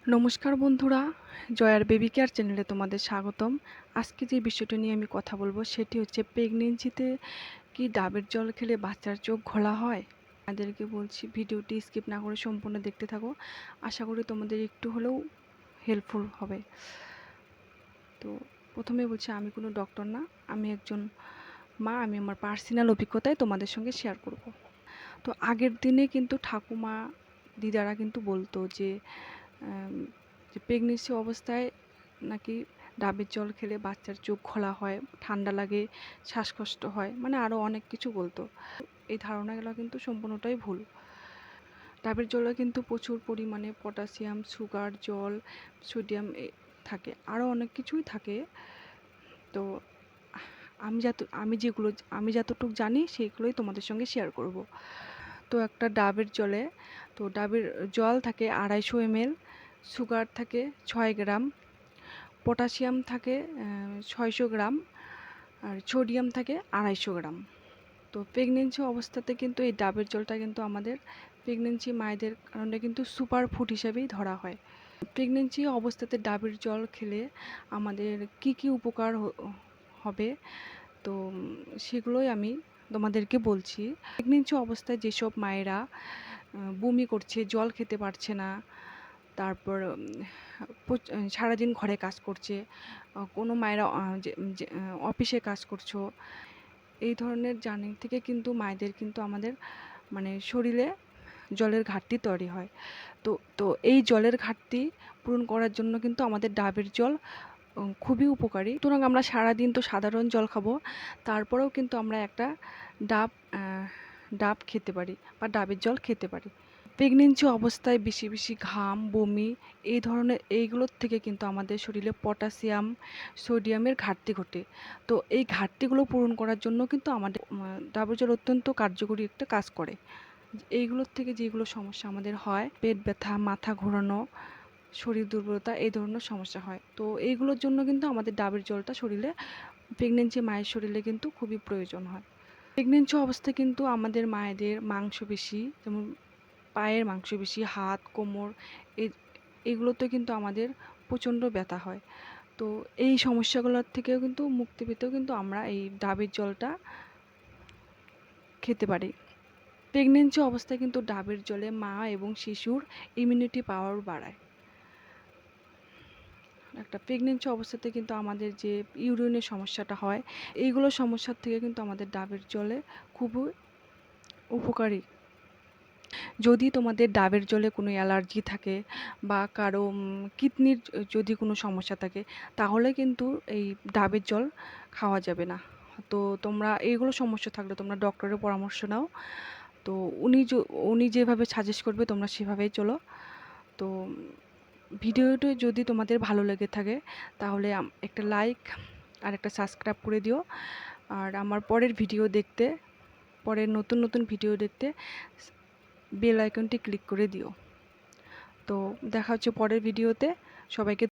নমস্কার বন্ধুরা, জয়ার বেবি কেয়ার চ্যানেলে তোমাদের স্বাগতম। আজকে যে বিষয়টা নিয়ে আমি কথা বলবো সেটি হচ্ছে প্রেগনেন্সিতে কি ডাবের জল খেলে বাচ্চার চোখ ঘোলা হয়। তাদেরকে বলছি ভিডিওটি স্কিপ না করে সম্পূর্ণ দেখতে থাকো। আশা করি তোমাদের একটু হলেও হেল্পফুল হবে। তো প্রথমে বলছি, আমি কোনো ডক্টর না, আমি একজন মা। আমি আমার পার্সোনাল অভিজ্ঞতায় তোমাদের সঙ্গে শেয়ার করব। তো আগের দিনে কিন্তু ঠাকুমা দিদারা কিন্তু বলতো যে প্রেগনেন্সি অবস্থায় নাকি ডাবের জল খেলে বাচ্চার চোখ ঘোলা হয়, ঠান্ডা লাগে, শ্বাসকষ্ট হয়, মানে আরও অনেক কিছু বলতো। এই ধারণাগুলো কিন্তু সম্পূর্ণটাই ভুল। ডাবের জলে কিন্তু প্রচুর পরিমাণে পটাশিয়াম, সুগার, জল, সোডিয়াম থাকে, আরও অনেক কিছুই থাকে। তো আমি যতটুকু জানি সেইগুলোই তোমাদের সঙ্গে শেয়ার করব। তো একটা ডাবের জলে, তো ডাবের জল থাকে 250 ml, সুগার থাকে 6 গ্রাম, পটাশিয়াম থাকে 600 গ্রাম, আর সোডিয়াম থাকে 250 গ্রাম। তো প্রেগনেন্সি অবস্থাতে কিন্তু এই ডাবের জলটা কিন্তু আমাদের প্রেগনেন্সি মায়েদের কারণে কিন্তু সুপার ফুড হিসেবেই ধরা হয়। প্রেগনেন্সি অবস্থাতে ডাবের জল খেলে আমাদের কি কি উপকার হবে, তো সেগুলোই আমি তোমাদেরকে বলছি। প্রেগনেন্সি অবস্থায় যেসব মায়েরা বমি করছে, জল খেতে পারছে না, তারপর সারাদিন ঘরে কাজ করছে, কোনো মায়েরা অফিসে কাজ করছো, এই ধরনের জার্নি থেকে কিন্তু মায়েদের কিন্তু আমাদের মানে শরীরে জলের ঘাটতি তৈরি হয়। তো তো এই জলের ঘাটতি পূরণ করার জন্য কিন্তু আমাদের ডাবের জল খুবই উপকারী। সুতরাং আমরা সারাদিন তো সাধারণ জল খাবো, তারপরেও কিন্তু আমরা একটা ডাব ডাব খেতে পারি বা ডাবের জল খেতে পারি। প্রেগনেন্সি অবস্থায় বেশি বেশি ঘাম, বমি, এই ধরনের এইগুলোর থেকে কিন্তু আমাদের শরীরে পটাশিয়াম, সোডিয়ামের ঘাটতি ঘটে। তো এই ঘাটতিগুলো পূরণ করার জন্য কিন্তু আমাদের ডাবের জল অত্যন্ত কার্যকরী একটা কাজ করে। এইগুলোর থেকে যেগুলো সমস্যা আমাদের হয়, পেট ব্যথা, মাথা ঘোরানো, শরীর দুর্বলতা, এই ধরনের সমস্যা হয়, তো এইগুলোর জন্য কিন্তু আমাদের ডাবের জলটা শরীরে, প্রেগনেন্সি মায়ের শরীরে কিন্তু খুবই প্রয়োজন হয়। প্রেগনেন্সি অবস্থায় কিন্তু আমাদের মায়েদের মাংসপেশি, যেমন পায়ের মাংসপেশি, হাত, কোমর, এগুলোতে কিন্তু আমাদের প্রচণ্ড ব্যথা হয়। তো এই সমস্যাগুলোর থেকেও কিন্তু মুক্তি পেতেও কিন্তু আমরা এই ডাবের জলটা খেতে পারি। প্রেগনেন্সি অবস্থায় কিন্তু ডাবের জলে মা এবং শিশুর ইমিউনিটি পাওয়ার বাড়ায়। একটা প্রেগনেন্সি অবস্থাতে কিন্তু আমাদের যে ইউরিনের সমস্যাটা হয়, এইগুলো সমস্যার থেকে কিন্তু আমাদের ডাবের জলে খুবই উপকারী। যদি তোমাদের ডাবের জলে কোনো অ্যালার্জি থাকে বা কারো কিডনির যদি কোনো সমস্যা থাকে, তাহলে কিন্তু এই ডাবের জল খাওয়া যাবে না। তো তোমরা এইগুলো সমস্যা থাকলে তোমরা ডক্টরের পরামর্শ নাও। তো উনি যেভাবে সাজেস্ট করবে তোমরা সেভাবেই চলো। তো ভিডিওটি যদি তোমাদের ভালো লেগে থাকে তাহলে একটা লাইক আর একটা সাবস্ক্রাইব করে দিও। আর আমার পরের নতুন নতুন ভিডিও দেখতে বেল আইকনটি ক্লিক করে দিও। তো দেখা হচ্ছে পরের ভিডিওতে। সবাইকে